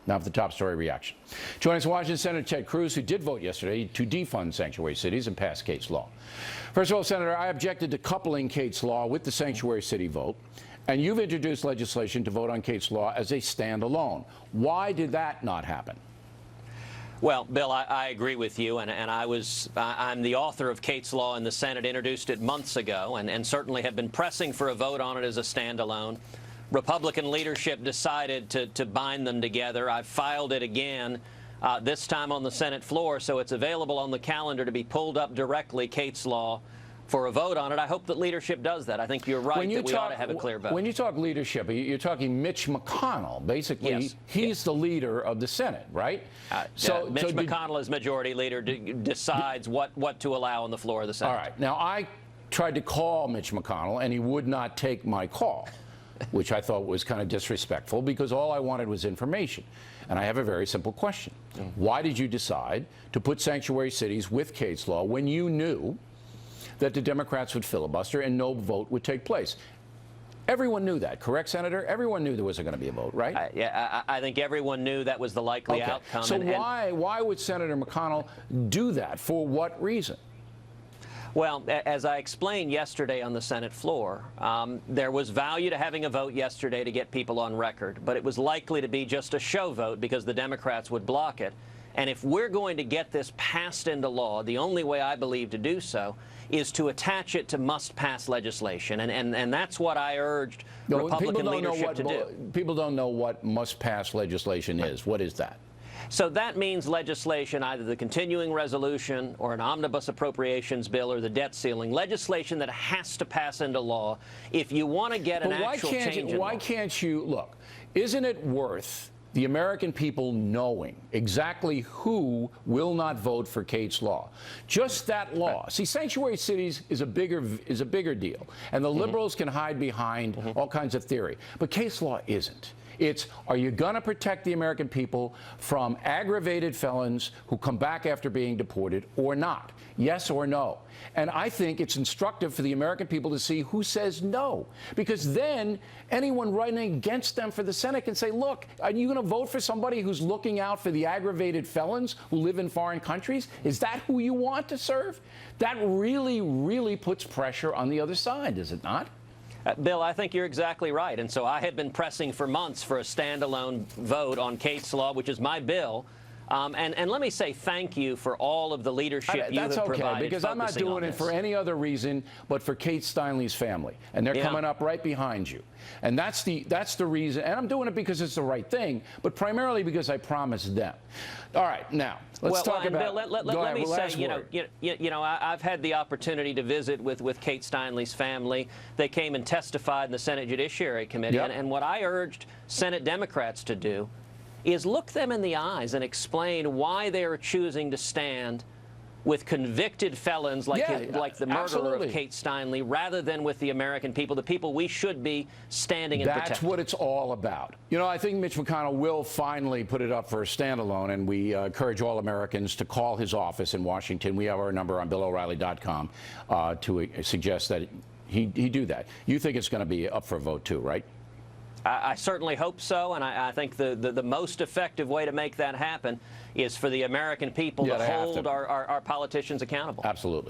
Now for the top story reaction. Joining us in Washington, Senator Ted Cruz, who did vote yesterday to defund sanctuary cities and pass Kate's law. First of all, Senator, I objected to coupling Kate's law with the sanctuary city vote, and you've introduced legislation to vote on Kate's law as a standalone. Why did that not happen? Well, Bill, I agree with you, and I'm the author of Kate's Law in the Senate, introduced it months ago, and certainly have been pressing for a vote on it as a standalone. Republican leadership decided to bind them together. I've filed it again, this time on the Senate floor, so it's available on the calendar to be pulled up directly, Kate's Law, for a vote on it. I hope that leadership does that. I think you're right that we ought to have a clear vote. When you talk leadership, you're talking Mitch McConnell. Basically, yes. He's the leader of the Senate, right? Mitch McConnell, as majority leader, decides what to allow on the floor of the Senate. All right. Now, I tried to call Mitch McConnell, and he would not take my call, which I thought was kind of disrespectful, because all I wanted was information. And I have a very simple question. Why did you decide to put sanctuary cities with Kate's Law when you knew that the Democrats would filibuster and no vote would take place? Everyone knew that, correct, Senator? Everyone knew there wasn't going to be a vote, right? I think everyone knew that was the likely outcome. So why would Senator McConnell do that? For what reason? Well, as I explained yesterday on the Senate floor, there was value to having a vote yesterday to get people on record, but it was likely to be just a show vote because the Democrats would block it. And if we're going to get this passed into law, the only way I believe to do so is to attach it to must-pass legislation. And that's what I urged Republican leadership to do. People don't know what must-pass legislation is. What is that? So that means legislation, either the continuing resolution or an omnibus appropriations bill or the debt ceiling, legislation that has to pass into law if you want to get an actual change in law. Why can't you, look, isn't it worth the American people knowing exactly who will not vote for Kate's Law? Just that law. See, sanctuary cities is a bigger deal, and the liberals can hide behind all kinds of theory. But Kate's Law isn't. It's, are you going to protect the American people from aggravated felons who come back after being deported or not? Yes or no? And I think it's instructive for the American people to see who says no, because then anyone running against them for the Senate can say, look, are you going to vote for somebody who's looking out for the aggravated felons who live in foreign countries? Is that who you want to serve? That really, really puts pressure on the other side, does it not? Bill, I think you're exactly right. And so I have been pressing for months for a standalone vote on Kate's Law, which is my bill. And let me say thank you for all of the leadership you have provided. That's okay, because I'm not doing it for any other reason but for Kate Steinle's family. And they're coming up right behind you. And that's the reason. And I'm doing it because it's the right thing, but primarily because I promised them. All right, now, let's talk about... Bill, let me say, you know, I've had the opportunity to visit with Kate Steinle's family. They came and testified in the Senate Judiciary Committee. Yep. And what I urged Senate Democrats to do is look them in the eyes and explain why they are choosing to stand with convicted felons like the murderer of Kate Steinle, rather than with the American people, the people we should be standing and protecting. That's what it's all about. You know, I think Mitch McConnell will finally put it up for a standalone, and we encourage all Americans to call his office in Washington. We have our number on BillO'Reilly.com to suggest that he do that. You think it's going to be up for a vote too, right? I certainly hope so, and I think the most effective way to make that happen is for the American people to hold our politicians accountable. Absolutely.